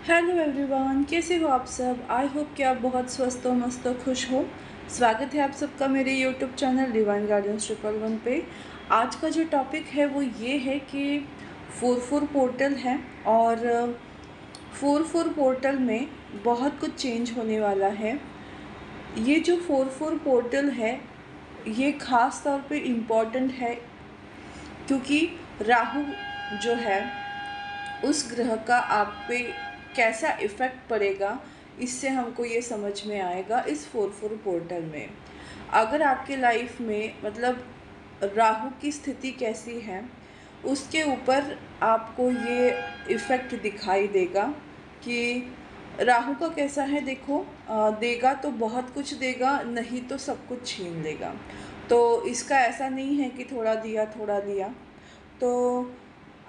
Hello everyone, कैसे हो आप सब। आई होप कि आप बहुत स्वस्थ हो, मस्त हो, खुश हो। स्वागत है आप सबका मेरे यूट्यूब चैनल डिवाइन गार्डन्स 111 पे। आज का जो टॉपिक है वो ये है कि 4-4 पोर्टल है और 4-4 पोर्टल में बहुत कुछ चेंज होने वाला है। ये जो 4-4 पोर्टल है ये ख़ास तौर पे इम्पॉर्टेंट है क्योंकि राहु जो है उस ग्रह का आप पे कैसा इफ़ेक्ट पड़ेगा, इससे हमको ये समझ में आएगा इस 4-4 पोर्टल में। अगर आपके लाइफ में मतलब राहु की स्थिति कैसी है, उसके ऊपर आपको ये इफ़ेक्ट दिखाई देगा कि राहु का कैसा है। देखो, देगा तो बहुत कुछ देगा, नहीं तो सब कुछ छीन लेगा। तो इसका ऐसा नहीं है कि थोड़ा दिया थोड़ा दिया। तो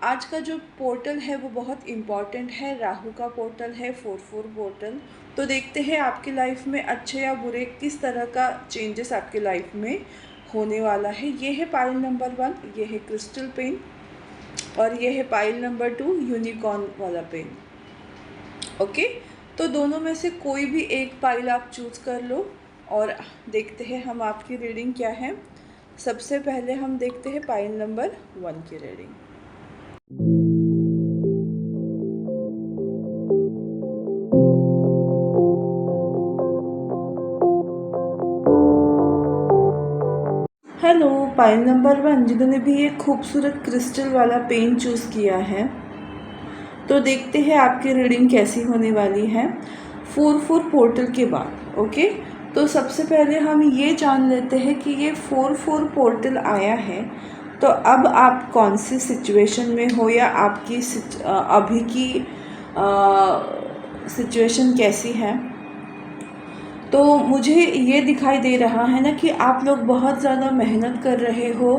आज का जो पोर्टल है वो बहुत इम्पॉर्टेंट है, राहु का पोर्टल है 4-4 पोर्टल। तो देखते हैं आपकी लाइफ में अच्छे या बुरे किस तरह का चेंजेस आपके लाइफ में होने वाला है। ये है पाइल नंबर 1, ये है क्रिस्टल पेन, और ये है पाइल नंबर 2 यूनिकॉर्न वाला पेन। ओके, तो दोनों में से कोई भी एक पाइल आप चूज़ कर लो और देखते हैं हम आपकी रीडिंग क्या है। सबसे पहले हम देखते हैं पाइल नंबर 1 की रीडिंग। हेलो पाइल नंबर 1, जिन्होंने भी ये खूबसूरत क्रिस्टल वाला पेन चूज़ किया है, तो देखते हैं आपकी रीडिंग कैसी होने वाली है 4-4 पोर्टल के बाद। ओके, तो सबसे पहले हम ये जान लेते हैं कि ये 4-4 पोर्टल आया है तो अब आप कौन सी सिचुएशन में हो, या आपकी अभी की सिचुएशन कैसी है। तो मुझे ये दिखाई दे रहा है ना कि आप लोग बहुत ज़्यादा मेहनत कर रहे हो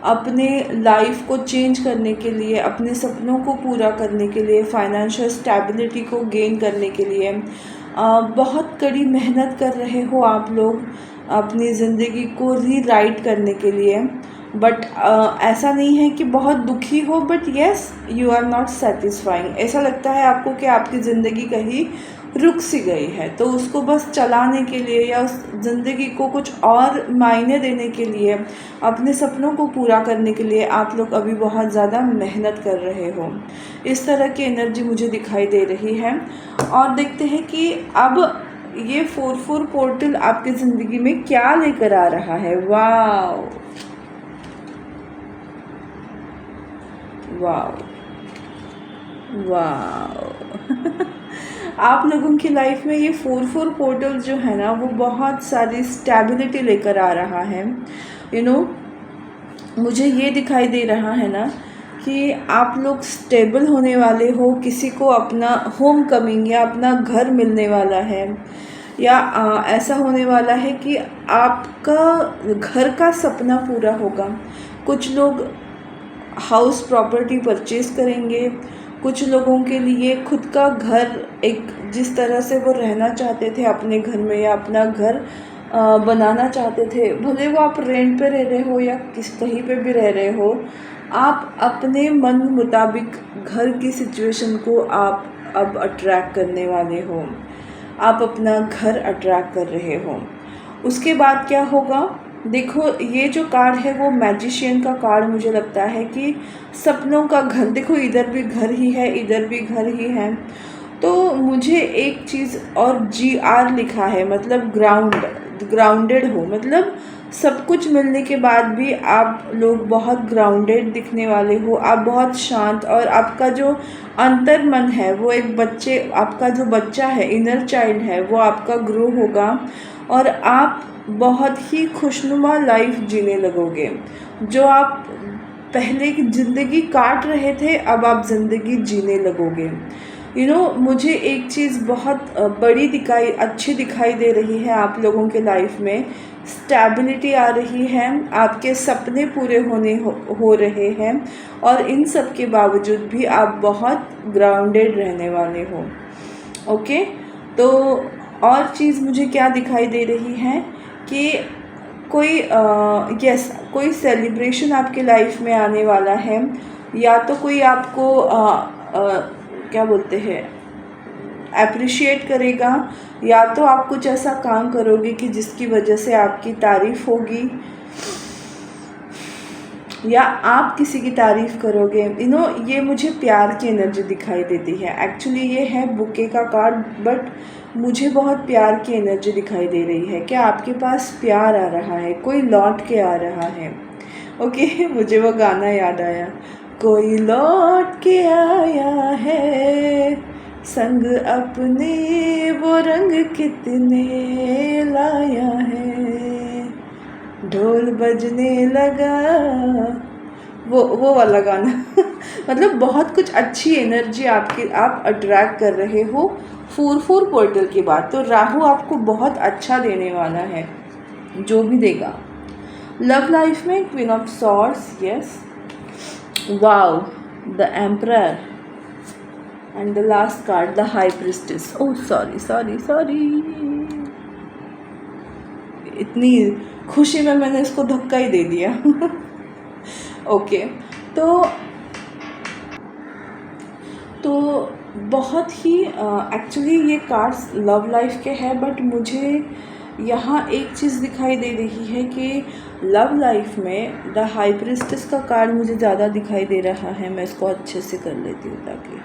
अपने लाइफ को चेंज करने के लिए, अपने सपनों को पूरा करने के लिए, फाइनेंशियल स्टेबिलिटी को गेन करने के लिए। बहुत कड़ी मेहनत कर रहे हो आप लोग अपनी ज़िंदगी को रीराइट करने के लिए। बट ऐसा नहीं है कि बहुत दुखी हो, but yes you are not satisfying. ऐसा लगता है आपको कि आपकी ज़िंदगी कहीं रुक सी गई है, तो उसको बस चलाने के लिए या उस ज़िंदगी को कुछ और मायने देने के लिए, अपने सपनों को पूरा करने के लिए आप लोग अभी बहुत ज़्यादा मेहनत कर रहे हो। इस तरह की एनर्जी मुझे दिखाई दे रही है। और देखते हैं कि अब ये 4-4 पोर्टल आपकी ज़िंदगी में क्या लेकर आ रहा है। वाओ वाओ वाओ आप लोगों की लाइफ में ये 4-4 पोर्टल जो है ना वो बहुत सारी स्टेबिलिटी लेकर आ रहा है। मुझे ये दिखाई दे रहा है ना कि आप लोग स्टेबल होने वाले हो, किसी को अपना होम कमिंग या अपना घर मिलने वाला है, या ऐसा होने वाला है कि आपका घर का सपना पूरा होगा। कुछ लोग हाउस प्रॉपर्टी परचेज करेंगे, कुछ लोगों के लिए खुद का घर, एक जिस तरह से वो रहना चाहते थे अपने घर में या अपना घर बनाना चाहते थे, भले वो आप रेंट पे रह रहे हो या कहीं पे भी रह रहे हो, आप अपने मन मुताबिक घर की सिचुएशन को आप अब अट्रैक्ट करने वाले हो। आप अपना घर अट्रैक्ट कर रहे हो। उसके बाद क्या होगा, देखो ये जो कार्ड है वो मैजिशियन का कार्ड मुझे लगता है कि सपनों का घर। देखो इधर भी घर ही है, इधर भी घर ही है। तो मुझे एक चीज़ और GR लिखा है, मतलब ग्राउंडेड हो, मतलब सब कुछ मिलने के बाद भी आप लोग बहुत ग्राउंडेड दिखने वाले हो। आप बहुत शांत, और आपका जो अंतर मन है वो एक बच्चे, आपका जो बच्चा है, इनर चाइल्ड है, वो आपका ग्रो होगा और आप बहुत ही खुशनुमा लाइफ जीने लगोगे। जो आप पहले की ज़िंदगी काट रहे थे, अब आप ज़िंदगी जीने लगोगे। मुझे एक चीज़ बहुत बड़ी अच्छी दिखाई दे रही है आप लोगों के लाइफ में। स्टेबिलिटी आ रही है, आपके सपने पूरे हो रहे हैं, और इन सब के बावजूद भी आप बहुत ग्राउंडेड रहने वाले हो। ओके, तो और चीज़ मुझे क्या दिखाई दे रही है कि कोई सेलिब्रेशन आपके लाइफ में आने वाला है, या तो कोई आपको क्या बोलते हैं, अप्रिशिएट करेगा, या तो आप कुछ ऐसा काम करोगे कि जिसकी वजह से आपकी तारीफ़ होगी, या आप किसी की तारीफ़ करोगे। ये मुझे प्यार की एनर्जी दिखाई देती है। एक्चुअली ये है बुके का कार्ड, बट मुझे बहुत प्यार की एनर्जी दिखाई दे रही है। क्या आपके पास प्यार आ रहा है, कोई लौट के आ रहा है। ओके मुझे वो गाना याद आया, कोई लौट के आया है संग अपने, वो रंग कितने लाया है, ढोल बजने लगा, वो वाला गाना मतलब बहुत कुछ अच्छी एनर्जी आप अट्रैक्ट कर रहे हो। 4-4 पोर्टल की बात, तो राहु आपको बहुत अच्छा देने वाला है, जो भी देगा। लव लाइफ में queen of swords, yes, wow, the emperor, and the last card the high priestess. Oh sorry, इतनी खुशी में मैंने इसको धक्का ही दे दिया ओके, तो बहुत ही एक्चुअली ये कार्ड्स लव लाइफ के हैं, बट मुझे यहाँ एक चीज़ दिखाई दे रही है कि लव लाइफ में द हाई प्रिस्टेस का कार्ड मुझे ज़्यादा दिखाई दे रहा है। मैं इसको अच्छे से कर लेती हूँ ताकि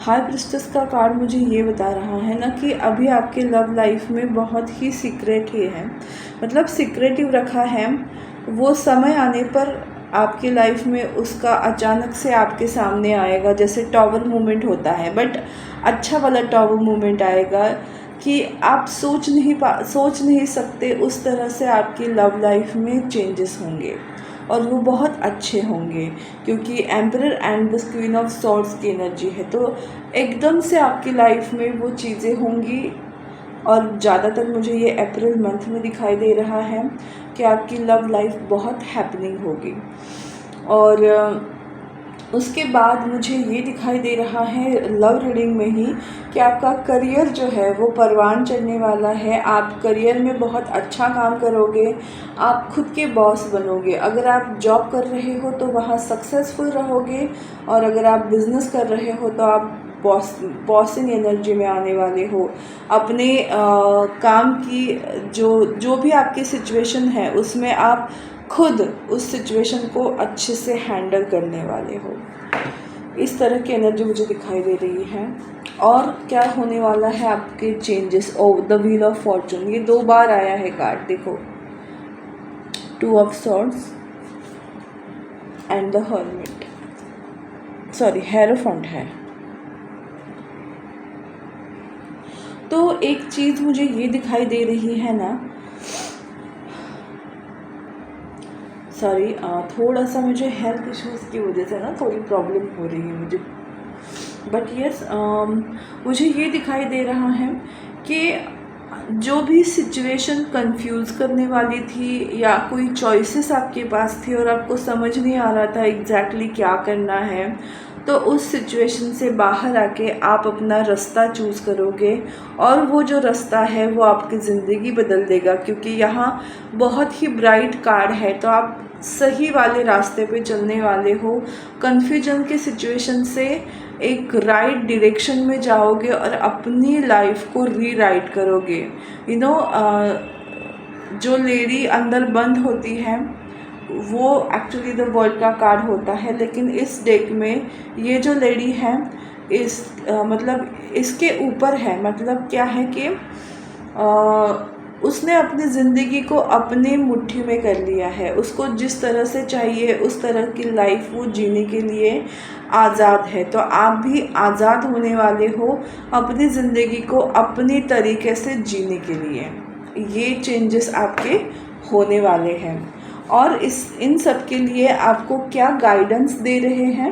हाई प्रिस्टेस का कार्ड मुझे ये बता रहा है ना कि अभी आपके लव लाइफ में बहुत ही सीक्रेट है, मतलब सीक्रेटिव रखा है। वो समय आने पर आपके लाइफ में उसका अचानक से आपके सामने आएगा, जैसे टॉवर मूवमेंट होता है, बट अच्छा वाला टॉवर मूवमेंट आएगा कि आप सोच नहीं सकते उस तरह से आपकी लव लाइफ में चेंजेस होंगे, और वो बहुत अच्छे होंगे, क्योंकि emperor and the queen of swords की एनर्जी है। तो एकदम से आपकी लाइफ में वो चीज़ें होंगी, और ज़्यादातर मुझे ये अप्रैल मंथ में दिखाई दे रहा है कि आपकी लव लाइफ बहुत हैपनिंग होगी। और उसके बाद मुझे ये दिखाई दे रहा है लव रीडिंग में ही कि आपका करियर जो है वो परवान चढ़ने वाला है। आप करियर में बहुत अच्छा काम करोगे, आप खुद के बॉस बनोगे। अगर आप जॉब कर रहे हो तो वहाँ सक्सेसफुल रहोगे, और अगर आप बिज़नेस कर रहे हो तो आप बॉसिंग एनर्जी में आने वाले हो। अपने काम की जो भी आपकी सिचुएशन है उसमें आप खुद उस सिचुएशन को अच्छे से हैंडल करने वाले हो। इस तरह की एनर्जी मुझे दिखाई दे रही है। और क्या होने वाला है आपके changes. The wheel of Fortune, ये 2 बार आया है कार्ड, देखो, 2 of swords and the hermit, sorry hierophant है। तो एक चीज़ मुझे ये दिखाई दे रही है ना, सॉरी थोड़ा सा मुझे हेल्थ इश्यूज़ की वजह से ना थोड़ी प्रॉब्लम हो रही है मुझे, बट यस मुझे ये दिखाई दे रहा है कि जो भी सिचुएशन कंफ्यूज करने वाली थी, या कोई चॉइसेस आपके पास थी और आपको समझ नहीं आ रहा था एग्जैक्टली क्या करना है, तो उस सिचुएशन से बाहर आके आप अपना रास्ता चूज़ करोगे, और वो जो रास्ता है वो आपकी ज़िंदगी बदल देगा। क्योंकि यहाँ बहुत ही ब्राइट कार्ड है, तो आप सही वाले रास्ते पे चलने वाले हो। कन्फ्यूजन के सिचुएशन से एक राइट डायरेक्शन में जाओगे और अपनी लाइफ को रीराइट करोगे। जो लेडी अंदर बंद होती है वो एक्चुअली द वर्ल्ड का कार्ड होता है, लेकिन इस डेक में ये जो लेडी है मतलब इसके ऊपर है। मतलब क्या है कि उसने अपनी ज़िंदगी को अपने मुट्ठी में कर लिया है। उसको जिस तरह से चाहिए उस तरह की लाइफ वो जीने के लिए आज़ाद है। तो आप भी आज़ाद होने वाले हो अपनी ज़िंदगी को अपनी तरीके से जीने के लिए। ये चेंजेस आपके होने वाले हैं। और इन सब के लिए आपको क्या गाइडेंस दे रहे हैं,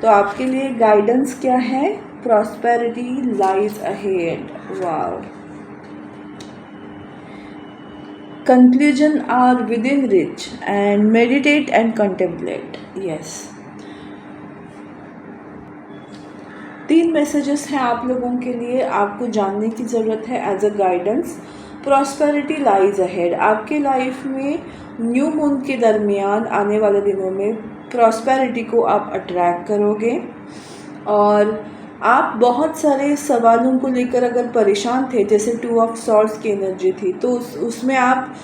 तो आपके लिए गाइडेंस क्या है, prosperity lies ahead. Wow, conclusion are within reach and meditate and contemplate। yes, 3 messages हैं आप लोगों के लिए, आपको जानने की ज़रूरत है as a guidance. Prosperity lies ahead, आपके लाइफ में न्यू मून के दरमियान आने वाले दिनों में प्रॉस्पेरिटी को आप अट्रैक्ट करोगे। और आप बहुत सारे सवालों को लेकर अगर परेशान थे, जैसे 2 ऑफ सॉर्ड्स की एनर्जी थी, तो उसमें आप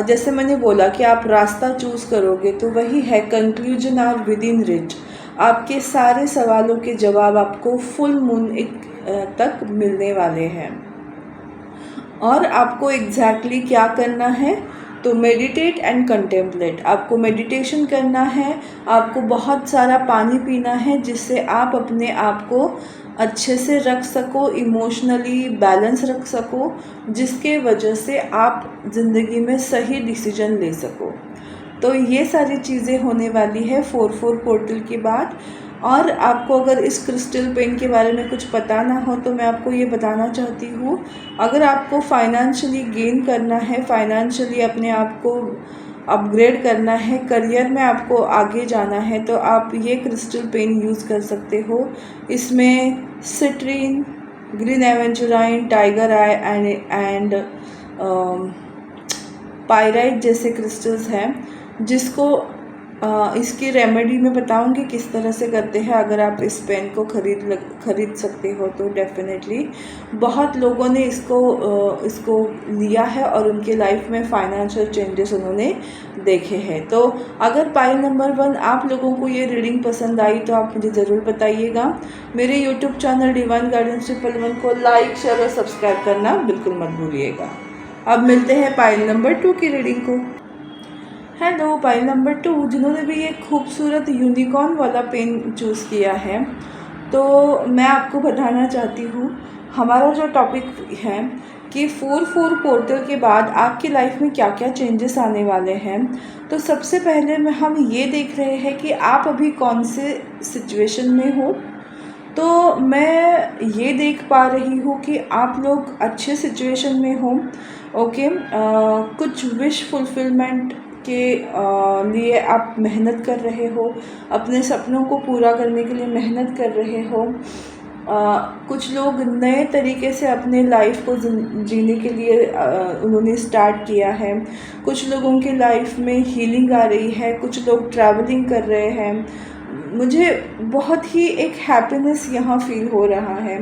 जैसे मैंने बोला कि आप रास्ता चूज़ करोगे, तो वही है, conclusion are within reach. आपके सारे सवालों के जवाब आपको फुल मून तक मिलने वाले हैं। और आपको एग्जैक्टली क्या करना है, तो मेडिटेट एंड कंटेम्पलेट। आपको मेडिटेशन करना है, आपको बहुत सारा पानी पीना है, जिससे आप अपने आप को अच्छे से रख सको, इमोशनली बैलेंस रख सको, जिसके वजह से आप ज़िंदगी में सही डिसीजन ले सको। तो ये सारी चीज़ें होने वाली है 4/4 पोर्टल के बाद। और आपको अगर इस क्रिस्टल पेन के बारे में कुछ पता ना हो, तो मैं आपको ये बताना चाहती हूँ, अगर आपको फाइनेंशियली गेन करना है, फाइनेंशियली अपने आप को अपग्रेड करना है, करियर में आपको आगे जाना है, तो आप ये क्रिस्टल पेन यूज़ कर सकते हो। इसमें citrine, green aventurine, tiger eye and pyrite जैसे क्रिस्टल्स हैं, जिसको इसकी रेमेडी मैं बताऊंगी किस तरह से करते हैं। अगर आप इस पेन को खरीद सकते हो तो डेफिनेटली बहुत लोगों ने इसको लिया है और उनके लाइफ में फाइनेंशियल चेंजेस उन्होंने देखे हैं। तो अगर पाइल नंबर 1 आप लोगों को ये रीडिंग पसंद आई तो आप मुझे ज़रूर बताइएगा। मेरे यूट्यूब चैनल डिवाइन गाइडेंस 111 को लाइक, शेयर और सब्सक्राइब करना बिल्कुल मत भूलिएगा। अब मिलते हैं पाइल नंबर 2 की रीडिंग को। हेलो पाइल नंबर 2, जिन्होंने भी ये खूबसूरत यूनिकॉर्न वाला पेन चूज़ किया है, तो मैं आपको बताना चाहती हूँ हमारा जो टॉपिक है कि 4/4 पोर्टल के बाद आपकी लाइफ में क्या क्या चेंजेस आने वाले हैं। तो सबसे पहले हम ये देख रहे हैं कि आप अभी कौन से सिचुएशन में हो। तो मैं ये देख पा रही हूँ कि आप लोग अच्छे सिचुएशन में हो। ओके, कुछ विश फुलफिलमेंट के लिए आप मेहनत कर रहे हो, अपने सपनों को पूरा करने के लिए मेहनत कर रहे हो। कुछ लोग नए तरीके से अपने लाइफ को जीने के लिए उन्होंने स्टार्ट किया है। कुछ लोगों की लाइफ में हीलिंग आ रही है, कुछ लोग ट्रैवलिंग कर रहे हैं। मुझे बहुत ही एक हैप्पीनेस यहाँ फील हो रहा है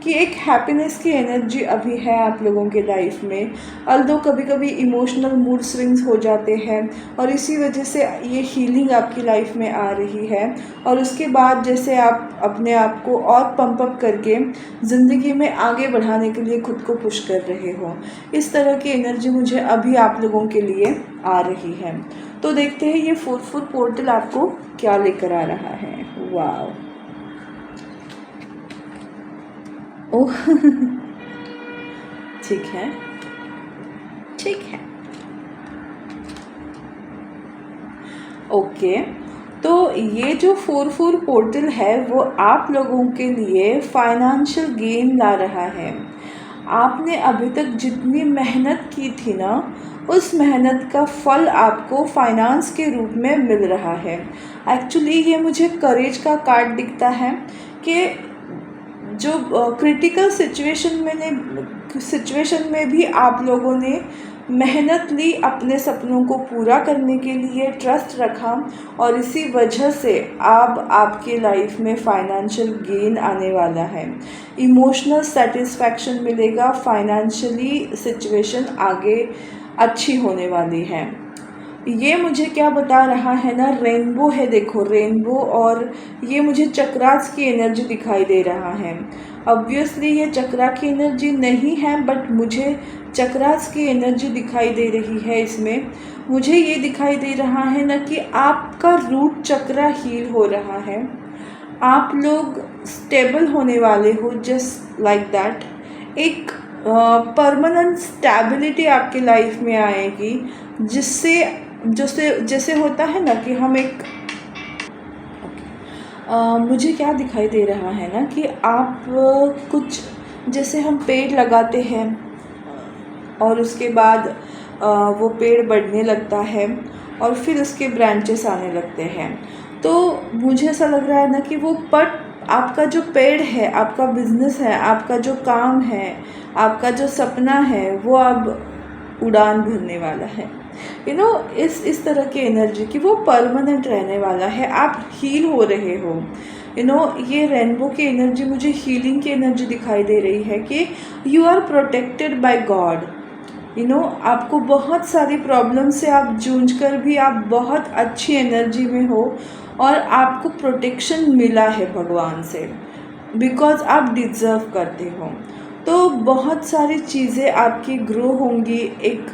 कि एक हैप्पीनेस की एनर्जी अभी है आप लोगों के लाइफ में। अल्दो कभी कभी इमोशनल मूड स्विंग्स हो जाते हैं और इसी वजह से ये हीलिंग आपकी लाइफ में आ रही है। और उसके बाद जैसे आप अपने आप को और पंप अप करके ज़िंदगी में आगे बढ़ाने के लिए खुद को पुश कर रहे हो, इस तरह की एनर्जी मुझे अभी आप लोगों के लिए आ रही है। तो देखते हैं ये 4/4 पोर्टल आपको क्या लेकर आ रहा है। वाओ, ओह ठीक है, ठीक है, ओके। तो ये जो 4/4 पोर्टल है वो आप लोगों के लिए फाइनेंशियल गेन ला रहा है। आपने अभी तक जितनी मेहनत की थी ना, उस मेहनत का फल आपको फाइनेंस के रूप में मिल रहा है। एक्चुअली ये मुझे करेज का कार्ड दिखता है कि जो क्रिटिकल सिचुएशन में भी आप लोगों ने मेहनत ली, अपने सपनों को पूरा करने के लिए ट्रस्ट रखा, और इसी वजह से अब आपके लाइफ में फाइनेंशियल गेन आने वाला है, इमोशनल सेटिस्फैक्शन मिलेगा, फाइनेंशियली सिचुएशन आगे अच्छी होने वाली है। ये मुझे क्या बता रहा है ना, रेनबो है, देखो रेनबो, और ये मुझे चक्रास की एनर्जी दिखाई दे रहा है। ऑब्वियसली ये चक्रा की एनर्जी नहीं है, बट मुझे चक्रास की एनर्जी दिखाई दे रही है। इसमें मुझे ये दिखाई दे रहा है ना कि आपका रूट चक्रा हील हो रहा है, आप लोग स्टेबल होने वाले हो, जस्ट लाइक दैट। एक परमानेंट स्टेबिलिटी आपकी लाइफ में आएगी, जिससे जैसे होता है ना कि हम एक मुझे क्या दिखाई दे रहा है ना कि आप कुछ जैसे हम पेड़ लगाते हैं और उसके बाद वो पेड़ बढ़ने लगता है और फिर उसके ब्रांचेस आने लगते हैं। तो मुझे ऐसा लग रहा है ना कि वो आपका जो पेड़ है, आपका बिजनेस है, आपका जो काम है, आपका जो सपना है, वो अब उड़ान भरने वाला है। इस तरह की एनर्जी कि वो परमानेंट रहने वाला है, आप हील हो रहे हो। ये रेनबो की एनर्जी मुझे हीलिंग की एनर्जी दिखाई दे रही है कि you are protected by God. आपको बहुत सारी प्रॉब्लम से आप जूझ कर भी आप बहुत अच्छी एनर्जी में हो और आपको प्रोटेक्शन मिला है भगवान से, बिकॉज आप डिज़र्व करते हो। तो बहुत सारी चीज़ें आपकी ग्रो होंगी। एक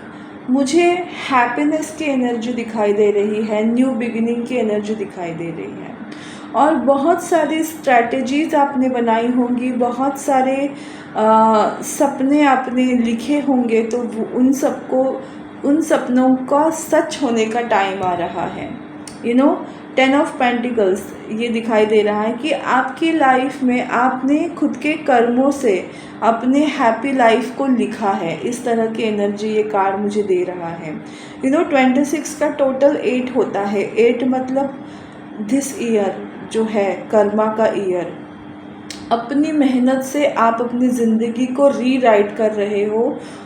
मुझे हैप्पीनेस की एनर्जी दिखाई दे रही है, न्यू बिगिनिंग की एनर्जी दिखाई दे रही है, और बहुत सारी स्ट्रैटेजीज़ आपने बनाई होंगी, बहुत सारे सपने आपने लिखे होंगे, तो उन सपनों का सच होने का टाइम आ रहा है। 10 ऑफ पेंटिकल्स ये दिखाई दे रहा है कि आपकी लाइफ में आपने खुद के कर्मों से अपने हैप्पी लाइफ को लिखा है। इस तरह की एनर्जी ये कार्ड मुझे दे रहा है। 26 का टोटल 8 होता है। 8 मतलब दिस ईयर जो है कर्मा का ईयर। अपनी मेहनत से आप अपनी ज़िंदगी को रीराइट कर रहे हो,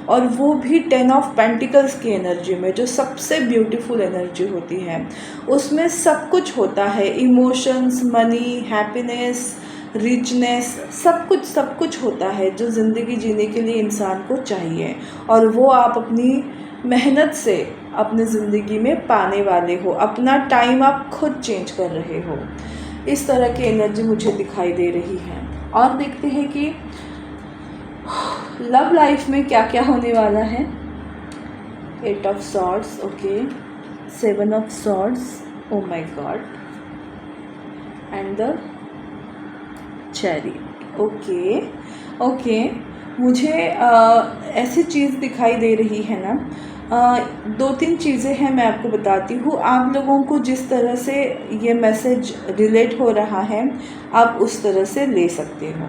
और वो भी 10 ऑफ पेंटिकल्स की एनर्जी में, जो सबसे ब्यूटीफुल एनर्जी होती है। उसमें सब कुछ होता है, इमोशंस, मनी, हैप्पीनेस, रिचनेस, सब कुछ होता है जो ज़िंदगी जीने के लिए इंसान को चाहिए, और वो आप अपनी मेहनत से अपनी ज़िंदगी में पाने वाले हो। अपना टाइम आप खुद चेंज कर रहे हो। इस तरह की एनर्जी मुझे दिखाई दे रही है। और देखते हैं कि लव लाइफ में क्या क्या होने वाला है। 8 of swords, okay, 7 of swords, oh my God, and the chariot, okay. मुझे ऐसी चीज़ दिखाई दे रही है ना, 2-3 चीज़ें हैं, मैं आपको बताती हूँ। आप लोगों को जिस तरह से ये मैसेज रिलेट हो रहा है, आप उस तरह से ले सकते हो।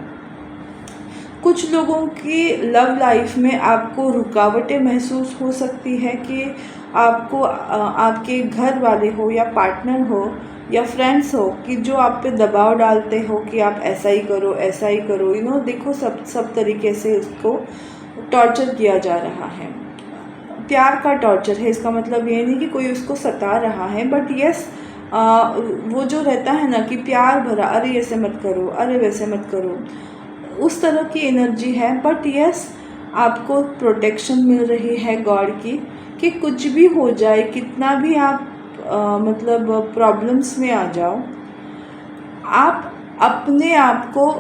कुछ लोगों की लव लाइफ में आपको रुकावटें महसूस हो सकती है कि आपको आपके घर वाले हो या पार्टनर हो या फ्रेंड्स हो कि जो आप पे दबाव डालते हो कि आप ऐसा ही करो। देखो सब तरीके से उसको टॉर्चर किया जा रहा है। प्यार का टॉर्चर है, इसका मतलब ये नहीं कि कोई उसको सता रहा है, बट यस, वो जो रहता है ना कि प्यार भरा, अरे ऐसे मत करो, अरे वैसे मत करो, उस तरह की एनर्जी है। बट यस, आपको प्रोटेक्शन मिल रही है गॉड की कि कुछ भी हो जाए, कितना भी आप मतलब प्रॉब्लम्स में आ जाओ, आप अपने आप को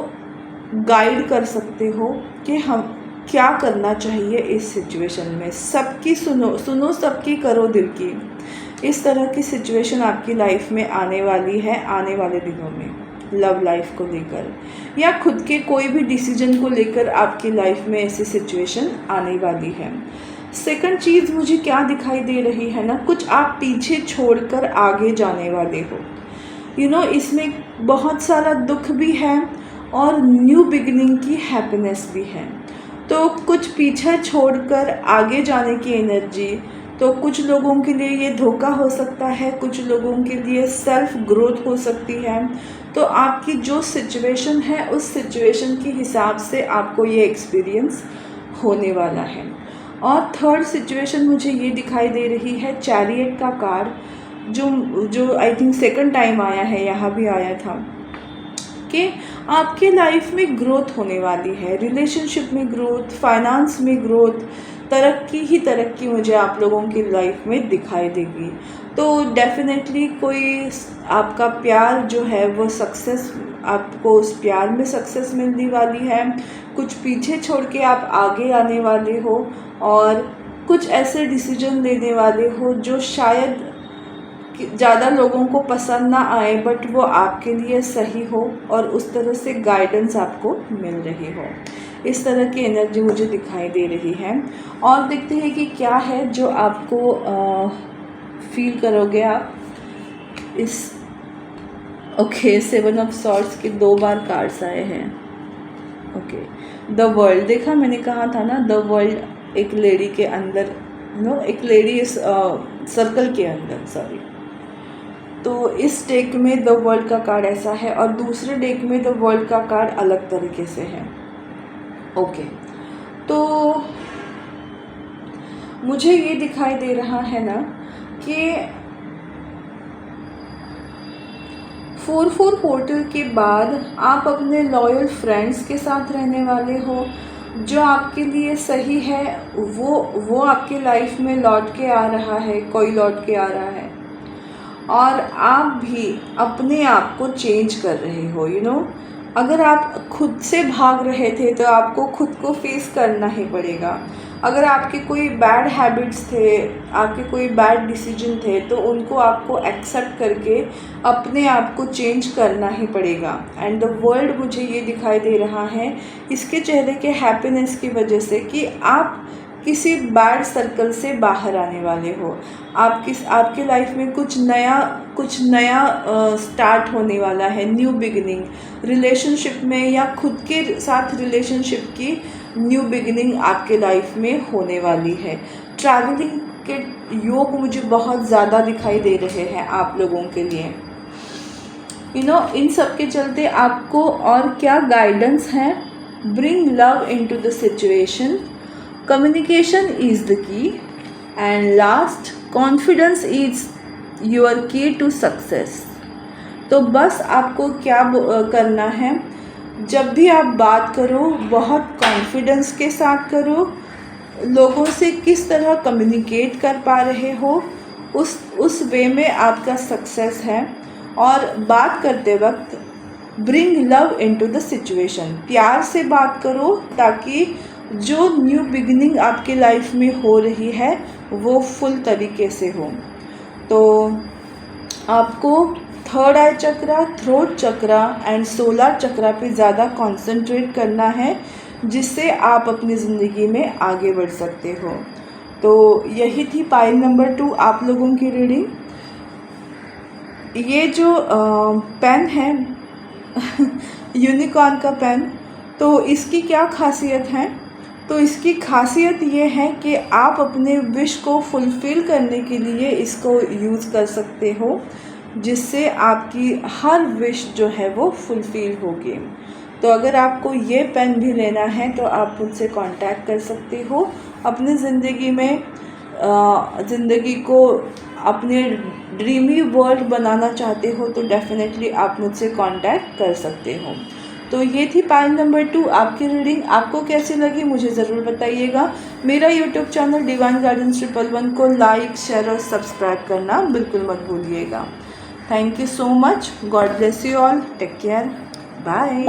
गाइड कर सकते हो कि हम क्या करना चाहिए इस सिचुएशन में। सबकी सुनो सबकी करो दिल की। इस तरह की सिचुएशन आपकी लाइफ में आने वाली है आने वाले दिनों में, लव लाइफ को लेकर या खुद के कोई भी डिसीजन को लेकर आपकी लाइफ में ऐसी सिचुएशन आने वाली है। सेकंड चीज़ मुझे क्या दिखाई दे रही है ना, कुछ आप पीछे छोड़कर आगे जाने वाले हो। इसमें बहुत सारा दुख भी है और न्यू बिगिनिंग की हैप्पीनेस भी है। तो कुछ पीछे छोड़कर आगे जाने की एनर्जी, तो कुछ लोगों के लिए ये धोखा हो सकता है, कुछ लोगों के लिए सेल्फ ग्रोथ हो सकती है। तो आपकी जो सिचुएशन है उस सिचुएशन के हिसाब से आपको ये एक्सपीरियंस होने वाला है। और थर्ड सिचुएशन मुझे ये दिखाई दे रही है चैरियट का कार्ड, जो आई थिंक सेकंड टाइम आया है, यहाँ भी आया था कि आपके लाइफ में ग्रोथ होने वाली है, रिलेशनशिप में ग्रोथ, फाइनेंस में ग्रोथ, तरक्की ही तरक्की मुझे आप लोगों की लाइफ में दिखाई देगी। तो डेफिनेटली कोई आपका प्यार जो है वो सक्सेस, आपको उस प्यार में सक्सेस मिलने वाली है। कुछ पीछे छोड़ के आप आगे आने वाले हो और कुछ ऐसे डिसीजन लेने वाले हो जो शायद ज़्यादा लोगों को पसंद ना आए, बट वो आपके लिए सही हो और उस तरह से गाइडेंस आपको मिल रही हो। इस तरह की एनर्जी मुझे दिखाई दे रही है। और देखते हैं कि क्या है जो आपको फील करोगे आप इस। ओके, 7 ऑफ सॉर्ड्स के 2 बार कार्ड्स आए हैं। ओके, द वर्ल्ड, देखा मैंने कहा था ना, द वर्ल्ड एक लेडी के अंदर, एक लेडी इस सर्कल के अंदर, सॉरी। तो इस डेक में द वर्ल्ड का कार्ड ऐसा है और दूसरे डेक में द वर्ल्ड का कार्ड अलग तरीके से है। ओके, तो मुझे ये दिखाई दे रहा है ना कि 4-4 पोर्टल के बाद आप अपने लॉयल फ्रेंड्स के साथ रहने वाले हो। जो आपके लिए सही है वो आपके लाइफ में लौट के आ रहा है, कोई लौट के आ रहा है, और आप भी अपने आप को चेंज कर रहे हो। अगर आप खुद से भाग रहे थे तो आपको खुद को फेस करना ही पड़ेगा। अगर आपके कोई बैड हैबिट्स थे, आपके कोई बैड डिसीजन थे, तो उनको आपको एक्सेप्ट करके अपने आप को चेंज करना ही पड़ेगा। एंड द वर्ल्ड मुझे ये दिखाई दे रहा है इसके चेहरे के हैप्पीनेस की वजह से कि आप किसी बैड सर्कल से बाहर आने वाले हो। आपके लाइफ में कुछ नया स्टार्ट होने वाला है, न्यू बिगिनिंग रिलेशनशिप में, या खुद के साथ रिलेशनशिप की न्यू बिगिनिंग आपके लाइफ में होने वाली है। ट्रैवलिंग के योग मुझे बहुत ज़्यादा दिखाई दे रहे हैं आप लोगों के लिए। इन सब के चलते आपको और क्या गाइडेंस है? Bring love into the situation, communication is the key, and last, confidence is your key to success। तो बस आपको क्या करना है, जब भी आप बात करो बहुत कॉन्फिडेंस के साथ करो। लोगों से किस तरह कम्युनिकेट कर पा रहे हो उस वे में आपका सक्सेस है। और बात करते वक्त bring love into the situation, प्यार से बात करो ताकि जो न्यू बिगिनिंग आपके लाइफ में हो रही है वो फुल तरीके से हो। तो आपको third eye chakra, throat chakra and solar chakra पे ज़्यादा कंसंट्रेट करना है, जिससे आप अपनी ज़िंदगी में आगे बढ़ सकते हो। तो यही थी पाइल नंबर 2 आप लोगों की रीडिंग। ये जो पेन है यूनिकॉर्न का पेन, तो इसकी क्या खासियत है? तो इसकी खासियत ये है कि आप अपने विश को फुलफ़िल करने के लिए इसको यूज़ कर सकते हो, जिससे आपकी हर विश जो है वो फुलफ़िल होगी। तो अगर आपको ये पेन भी लेना है तो आप मुझसे कांटेक्ट कर सकते हो। अपनी ज़िंदगी में ज़िंदगी को अपने ड्रीमी वर्ल्ड बनाना चाहते हो तो डेफ़िनेटली आप मुझसे कांटेक्ट कर सकते हो। तो ये थी पाइल नंबर 2 आपकी रीडिंग। आपको कैसी लगी मुझे ज़रूर बताइएगा। मेरा यूट्यूब चैनल डिवाइन गाइडेंस 111 को लाइक, शेयर और सब्सक्राइब करना बिल्कुल मत भूलिएगा। Thank you so much. God bless you all. Take care. Bye.